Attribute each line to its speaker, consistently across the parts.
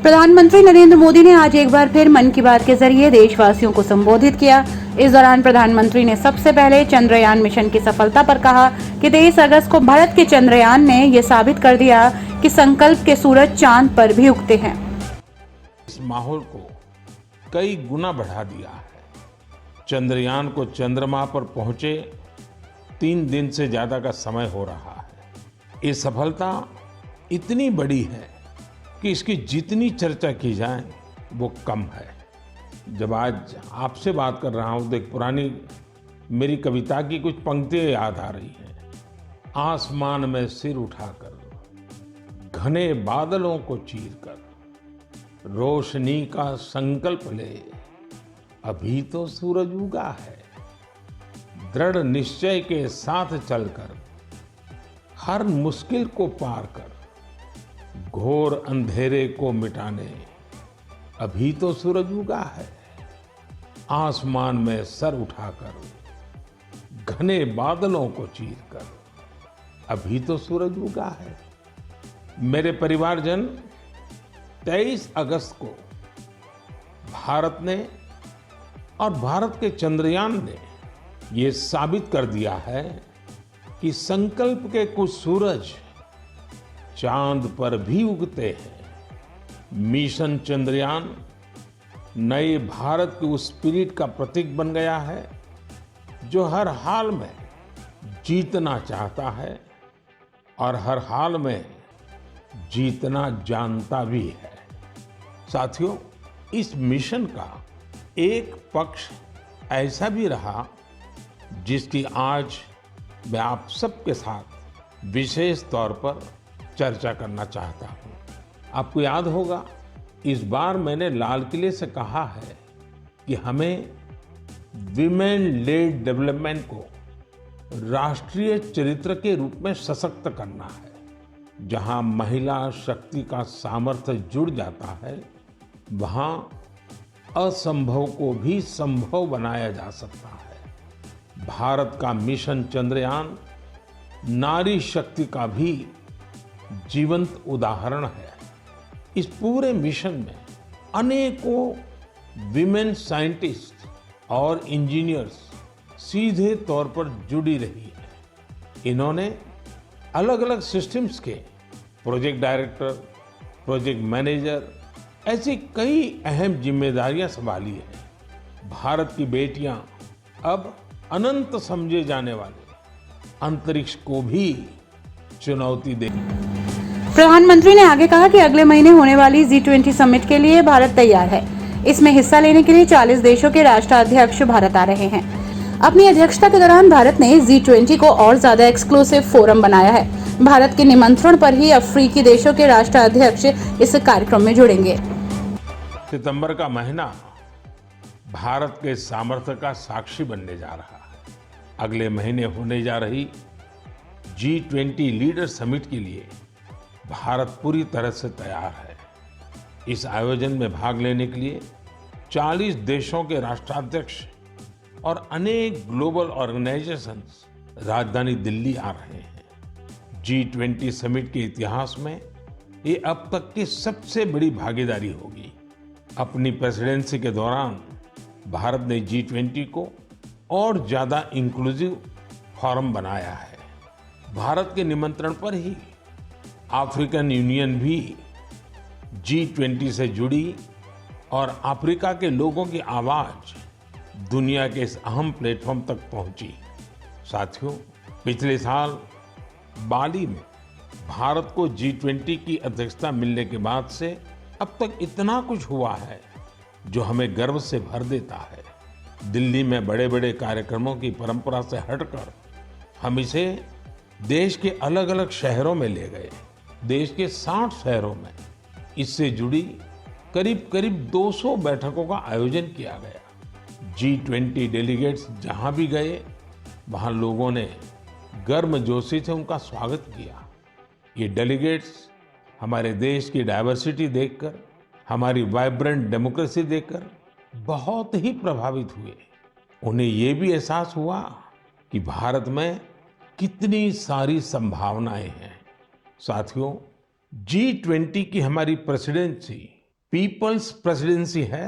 Speaker 1: प्रधानमंत्री नरेंद्र मोदी ने आज एक बार फिर मन की बात के जरिए देशवासियों को संबोधित किया। इस दौरान प्रधानमंत्री ने सबसे पहले चंद्रयान मिशन की सफलता पर कहा कि 23 अगस्त को भारत के चंद्रयान ने यह साबित कर दिया कि संकल्प के सूरज चांद पर भी उगते हैं।
Speaker 2: इस माहौल को कई गुना बढ़ा दिया है। चंद्रयान को चंद्रमा पर पहुंचे 3 दिन से ज्यादा का समय हो रहा है। ये सफलता इतनी बड़ी है कि इसकी जितनी चर्चा की जाए वो कम है। जब आज आपसे बात कर रहा हूं तो एक पुरानी मेरी कविता की कुछ पंक्तियां याद आ रही हैं। आसमान में सिर उठाकर, घने बादलों को चीरकर, रोशनी का संकल्प ले, अभी तो सूरज उगा है। दृढ़ निश्चय के साथ चलकर, हर मुश्किल को पार कर, घोर अंधेरे को मिटाने, अभी तो सूरज उगा है। आसमान में सर उठाकर, घने बादलों को चीरकर, अभी तो सूरज उगा है। मेरे परिवारजन, 23 अगस्त को भारत ने और भारत के चंद्रयान ने ये साबित कर दिया है कि संकल्प के कुछ सूरज चांद पर भी उगते हैं। मिशन चंद्रयान नए भारत के उस स्पिरिट का प्रतीक बन गया है जो हर हाल में जीतना चाहता है और हर हाल में जीतना जानता भी है। साथियों, इस मिशन का एक पक्ष ऐसा भी रहा जिसकी आज मैं आप सबके साथ विशेष तौर पर चर्चा करना चाहता हूं। आपको याद होगा, इस बार मैंने लाल किले से कहा है कि हमें विमेन लेड डेवलपमेंट को राष्ट्रीय चरित्र के रूप में सशक्त करना है। जहां महिला शक्ति का सामर्थ्य जुड़ जाता है, वहां असंभव को भी संभव बनाया जा सकता है। भारत का मिशन चंद्रयान नारी शक्ति का भी जीवंत उदाहरण है। इस पूरे मिशन में अनेकों विमेन साइंटिस्ट और इंजीनियर्स सीधे तौर पर जुड़ी रही है। इन्होंने अलग अलग सिस्टम्स के प्रोजेक्ट डायरेक्टर, प्रोजेक्ट मैनेजर, ऐसी कई अहम जिम्मेदारियां संभाली हैं। भारत की बेटियां अब अनंत समझे जाने वाले अंतरिक्ष को भी चुनौती देंगी।
Speaker 1: प्रधानमंत्री ने आगे कहा कि अगले महीने होने वाली G20 समिट के लिए भारत तैयार है। इसमें हिस्सा लेने के लिए 40 देशों के राष्ट्राध्यक्ष भारत आ रहे हैं। अपनी अध्यक्षता के दौरान भारत ने G20 को और ज्यादा एक्सक्लूसिव फोरम बनाया है। भारत के निमंत्रण पर ही अफ्रीकी देशों के राष्ट्राध्यक्ष इस कार्यक्रम में जुड़ेंगे।
Speaker 2: सितंबर का महीना भारत के सामर्थ्य का साक्षी बनने जा रहा है। अगले महीने होने जा रही G20 लीडर समिट के लिए भारत पूरी तरह से तैयार है। इस आयोजन में भाग लेने के लिए 40 देशों के राष्ट्राध्यक्ष और अनेक ग्लोबल ऑर्गेनाइजेशंस राजधानी दिल्ली आ रहे हैं। G20 समिट के इतिहास में ये अब तक की सबसे बड़ी भागीदारी होगी। अपनी प्रेसिडेंसी के दौरान भारत ने G20 को और ज्यादा इंक्लूसिव फोरम बनाया है। भारत के निमंत्रण पर ही अफ्रीकन यूनियन भी G20 से जुड़ी और अफ्रीका के लोगों की आवाज दुनिया के इस अहम प्लेटफॉर्म तक पहुंची। साथियों, पिछले साल बाली में भारत को G20 की अध्यक्षता मिलने के बाद से अब तक इतना कुछ हुआ है जो हमें गर्व से भर देता है। दिल्ली में बड़े बड़े कार्यक्रमों की परंपरा से हटकर हम इसे देश के अलग अलग शहरों में ले गए। देश के 60 शहरों में इससे जुड़ी करीब करीब 200 बैठकों का आयोजन किया गया। G20 डेलीगेट्स जहां भी गए, वहां लोगों ने गर्मजोशी से उनका स्वागत किया। ये डेलीगेट्स हमारे देश की डाइवर्सिटी देखकर, हमारी वाइब्रेंट डेमोक्रेसी देखकर बहुत ही प्रभावित हुए। उन्हें ये भी एहसास हुआ कि भारत में कितनी सारी संभावनाएं हैं। साथियों, G20 की हमारी प्रेसिडेंसी पीपल्स प्रेसिडेंसी है,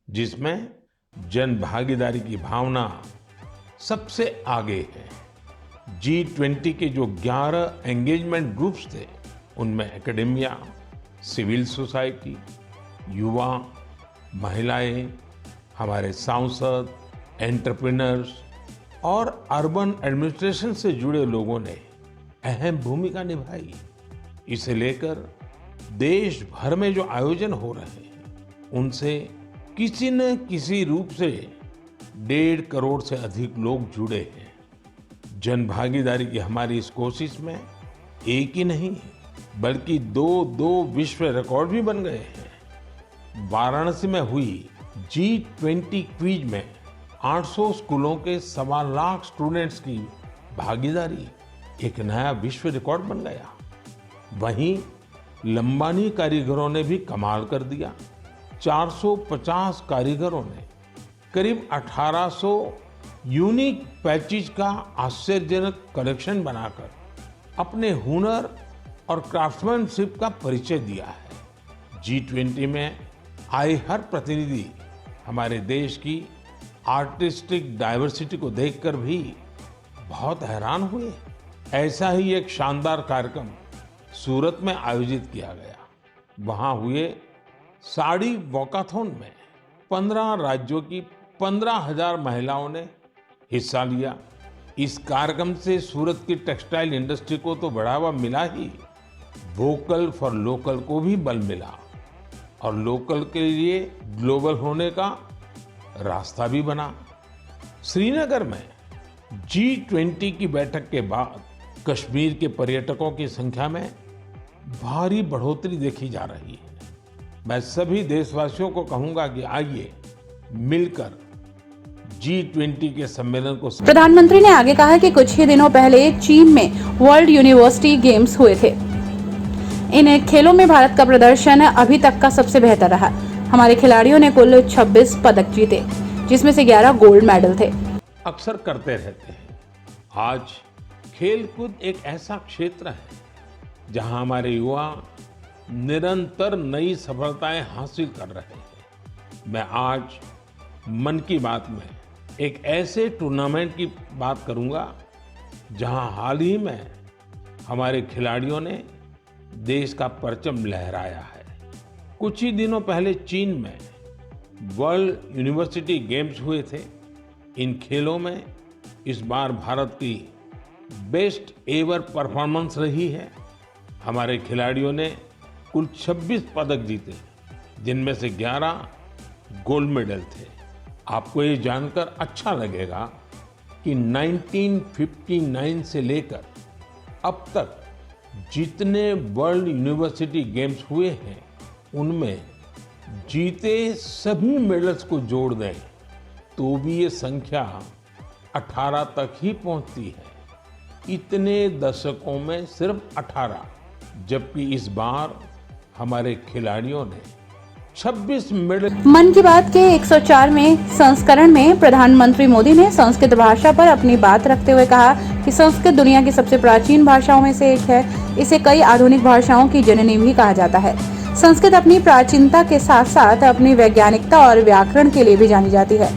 Speaker 2: जिसमें जन भागीदारी की भावना सबसे आगे है। G20 के जो 11 एंगेजमेंट ग्रुप्स थे, उनमें एकेडेमिया, सिविल सोसाइटी, युवा, महिलाएं, हमारे सांसद, एंटरप्रेन्योर्स और अर्बन एडमिनिस्ट्रेशन से जुड़े लोगों ने अहम भूमिका निभाई। इसे लेकर देश भर में जो आयोजन हो रहे हैं, उनसे किसी न किसी रूप से 1.5 करोड़ से अधिक लोग जुड़े हैं। जन भागीदारी की हमारी इस कोशिश में एक ही नहीं बल्कि दो विश्व रिकॉर्ड भी बन गए हैं। वाराणसी में हुई G20 क्विज में 800 स्कूलों के 1.25 लाख स्टूडेंट्स की भागीदारी एक नया विश्व रिकॉर्ड बन गया। वहीं लंबानी कारीगरों ने भी कमाल कर दिया। 450 कारीगरों ने करीब 1800 यूनिक पैचेज का आश्चर्यजनक कलेक्शन बनाकर अपने हुनर और क्राफ्ट्समैनशिप का परिचय दिया है। G20 में आए हर प्रतिनिधि हमारे देश की आर्टिस्टिक डाइवर्सिटी को देखकर भी बहुत हैरान हुए। ऐसा ही एक शानदार कार्यक्रम सूरत में आयोजित किया गया। वहां हुए साड़ी वॉकाथॉन में 15 राज्यों की 15,000 महिलाओं ने हिस्सा लिया। इस कार्यक्रम से सूरत की टेक्सटाइल इंडस्ट्री को तो बढ़ावा मिला ही, वोकल फॉर लोकल को भी बल मिला और लोकल के लिए ग्लोबल होने का रास्ता भी बना। श्रीनगर में G20 की बैठक के बाद कश्मीर के पर्यटकों की संख्या में भारी बढ़ोतरी देखी जा रही है। मैं सभी देशवासियों को कहूंगा कि आइए मिलकर G20 के सम्मेलन को।
Speaker 1: प्रधानमंत्री ने आगे कहा कि कुछ ही दिनों पहले चीन में वर्ल्ड यूनिवर्सिटी गेम्स हुए थे। इन खेलों में भारत का प्रदर्शन अभी तक का सबसे बेहतर रहा। हमारे खिलाड़ियों ने कुल 26 पदक जीते, जिसमें से 11 गोल्ड मेडल थे।
Speaker 2: अक्सर करते रहते हैं। आज खेलकूद एक ऐसा क्षेत्र है जहां हमारे युवा निरंतर नई सफलताएं हासिल कर रहे हैं। मैं आज मन की बात में एक ऐसे टूर्नामेंट की बात करूंगा जहां हाल ही में हमारे खिलाड़ियों ने देश का परचम लहराया है। कुछ ही दिनों पहले चीन में वर्ल्ड यूनिवर्सिटी गेम्स हुए थे। इन खेलों में इस बार भारत की बेस्ट एवर परफॉर्मेंस रही है। हमारे खिलाड़ियों ने कुल 26 पदक जीते, जिनमें से 11 गोल्ड मेडल थे। आपको ये जानकर अच्छा लगेगा कि 1959 से लेकर अब तक जितने वर्ल्ड यूनिवर्सिटी गेम्स हुए हैं, उनमें जीते सभी मेडल्स को जोड़ दें तो भी ये संख्या 18 तक ही पहुंचती है। इतने दशकों में सिर्फ 18, जबकि इस बार हमारे खिलाड़ियों ने 26 मेडल।
Speaker 1: मन की बात के 104वें संस्करण में प्रधानमंत्री मोदी ने संस्कृत भाषा पर अपनी बात रखते हुए कहा कि संस्कृत दुनिया की सबसे प्राचीन भाषाओं में से एक है। इसे कई आधुनिक भाषाओं की जननी भी कहा जाता है। संस्कृत अपनी प्राचीनता के साथ साथ अपनी वैज्ञानिकता और व्याकरण के लिए भी जानी जाती है।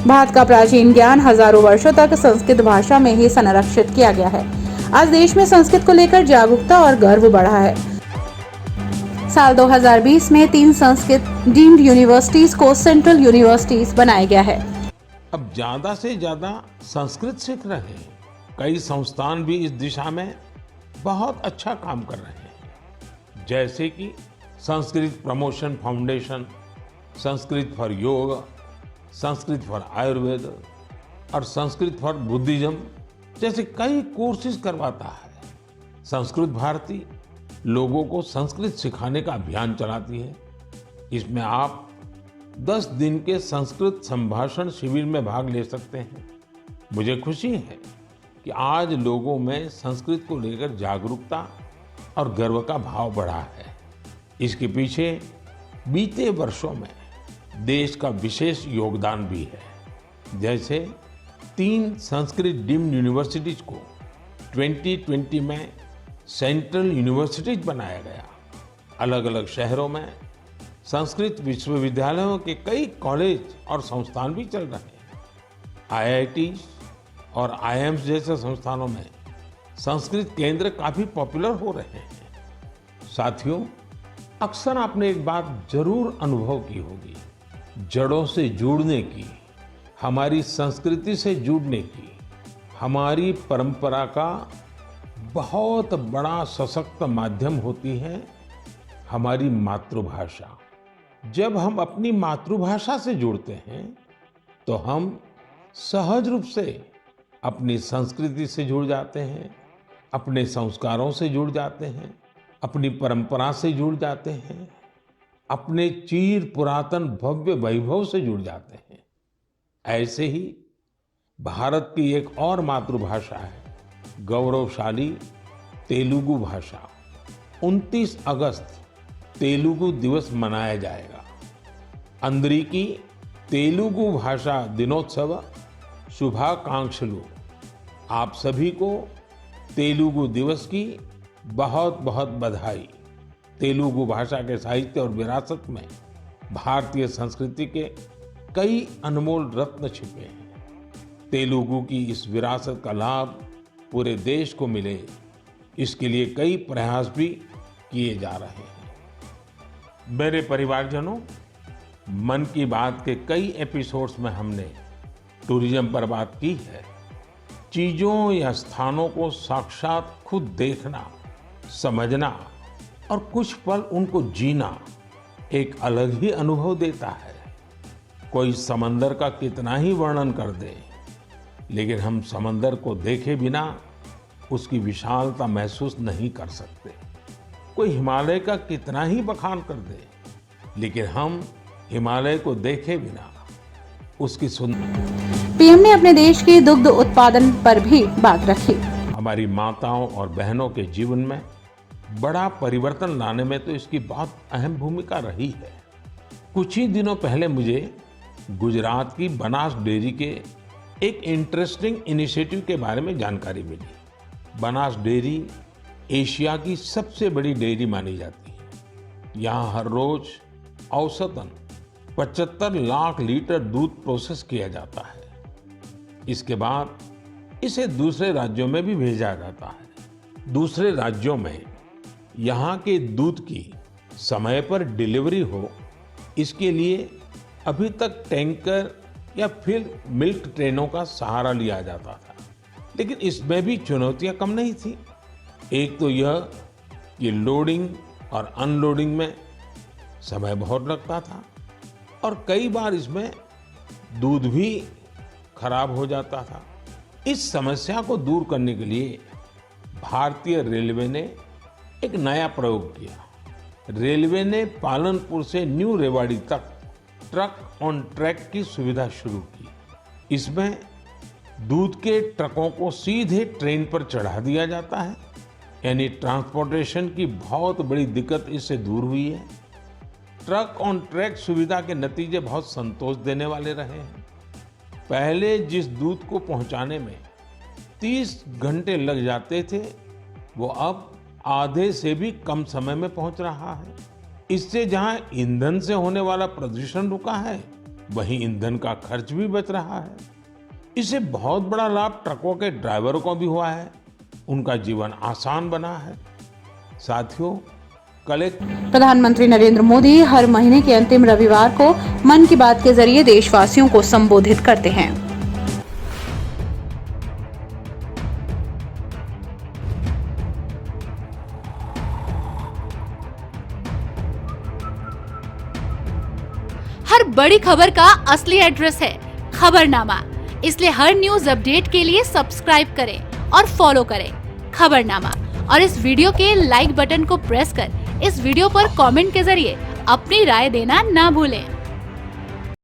Speaker 1: भारत का प्राचीन ज्ञान हजारों वर्षों तक संस्कृत भाषा में ही संरक्षित किया गया है। आज देश में संस्कृत को लेकर जागरूकता और गर्व बढ़ा है। साल 2020 में 3 संस्कृत डीम्ड यूनिवर्सिटीज को सेंट्रल यूनिवर्सिटीज बनाया गया है।
Speaker 2: अब ज्यादा से ज्यादा संस्कृत सीख रहे हैं। कई संस्थान भी इस दिशा में बहुत अच्छा काम कर रहे हैं, जैसे कि Sanskrit promotion foundation, Sanskrit for योग, संस्कृत फॉर आयुर्वेद और संस्कृत फॉर बुद्धिज्म जैसे कई कोर्सेज करवाता है। संस्कृत भारती लोगों को संस्कृत सिखाने का अभियान चलाती है। इसमें आप 10 दिन के संस्कृत संभाषण शिविर में भाग ले सकते हैं। मुझे खुशी है कि आज लोगों में संस्कृत को लेकर जागरूकता और गर्व का भाव बढ़ा है। इसके पीछे बीते वर्षों में देश का विशेष योगदान भी है। जैसे 3 संस्कृत डीम्ड यूनिवर्सिटीज को 2020 में सेंट्रल यूनिवर्सिटीज बनाया गया। अलग अलग शहरों में संस्कृत विश्वविद्यालयों के कई कॉलेज और संस्थान भी चल रहे हैं। आईआईटी और आईआईएम्स जैसे संस्थानों में संस्कृत केंद्र काफी पॉपुलर हो रहे हैं। साथियों, अक्सर आपने एक बात जरूर अनुभव की होगी, जड़ों से जुड़ने की, हमारी संस्कृति से जुड़ने की, हमारी परंपरा का बहुत बड़ा सशक्त माध्यम होती है हमारी मातृभाषा। जब हम अपनी मातृभाषा से जुड़ते हैं तो हम सहज रूप से अपनी संस्कृति से जुड़ जाते हैं, अपने संस्कारों से जुड़ जाते हैं, अपनी परंपरा से जुड़ जाते हैं, अपने चिर पुरातन भव्य वैभव से जुड़ जाते हैं। ऐसे ही भारत की एक और मातृभाषा है गौरवशाली तेलुगु भाषा। 29 अगस्त तेलुगु दिवस मनाया जाएगा। अंदरिकी तेलुगु भाषा दिनोत्सव शुभाकांक्षलु। आप सभी को तेलुगु दिवस की बहुत बहुत बधाई। तेलुगु भाषा के साहित्य और विरासत में भारतीय संस्कृति के कई अनमोल रत्न छिपे हैं। तेलुगु की इस विरासत का लाभ पूरे देश को मिले, इसके लिए कई प्रयास भी किए जा रहे हैं। मेरे परिवारजनों, मन की बात के कई एपिसोड्स में हमने टूरिज्म पर बात की है। चीजों या स्थानों को साक्षात खुद देखना, समझना और कुछ पल उनको जीना एक अलग ही अनुभव देता है। कोई समंदर का कितना ही वर्णन कर दे, लेकिन हम समंदर को देखे बिना उसकी विशालता महसूस नहीं कर सकते। कोई हिमालय का कितना ही बखान कर दे, लेकिन हम हिमालय को देखे बिना उसकी सुंदर।
Speaker 1: पीएम ने अपने देश के दुग्ध उत्पादन पर भी बात रखी।
Speaker 2: हमारी माताओं और बहनों के जीवन में बड़ा परिवर्तन लाने में तो इसकी बहुत अहम भूमिका रही है। कुछ ही दिनों पहले मुझे गुजरात की बनास डेयरी के एक इंटरेस्टिंग इनिशिएटिव के बारे में जानकारी मिली। बनास डेयरी एशिया की सबसे बड़ी डेयरी मानी जाती है। यहाँ हर रोज औसतन 75 लाख लीटर दूध प्रोसेस किया जाता है। इसके बाद इसे दूसरे राज्यों में भी भेजा जाता है। दूसरे राज्यों में यहाँ के दूध की समय पर डिलीवरी हो, इसके लिए अभी तक टैंकर या फिर मिल्क ट्रेनों का सहारा लिया जाता था। लेकिन इसमें भी चुनौतियां कम नहीं थी। एक तो यह कि लोडिंग और अनलोडिंग में समय बहुत लगता था और कई बार इसमें दूध भी खराब हो जाता था। इस समस्या को दूर करने के लिए भारतीय रेलवे ने एक नया प्रयोग किया। रेलवे ने पालनपुर से न्यू रेवाड़ी तक ट्रक ऑन ट्रैक की सुविधा शुरू की। इसमें दूध के ट्रकों को सीधे ट्रेन पर चढ़ा दिया जाता है, यानी ट्रांसपोर्टेशन की बहुत बड़ी दिक्कत इससे दूर हुई है। ट्रक ऑन ट्रैक सुविधा के नतीजे बहुत संतोष देने वाले रहे हैं। पहले जिस दूध को पहुंचाने में 30 घंटे लग जाते थे, वो अब आधे से भी कम समय में पहुंच रहा है। इससे जहां ईंधन से होने वाला प्रदूषण रुका है, वहीं ईंधन का खर्च भी बच रहा है। इससे बहुत बड़ा लाभ ट्रकों के ड्राइवरों को भी हुआ है, उनका जीवन आसान बना है। साथियों, कल एक
Speaker 1: प्रधानमंत्री नरेंद्र मोदी हर महीने के अंतिम रविवार को मन की बात के जरिए देशवासियों को संबोधित करते हैं।
Speaker 3: हर बड़ी खबर का असली एड्रेस है खबरनामा। इसलिए हर न्यूज अपडेट के लिए सब्सक्राइब करें और फॉलो करें खबरनामा। और इस वीडियो के लाइक बटन को प्रेस कर इस वीडियो पर कमेंट के जरिए अपनी राय देना ना भूलें।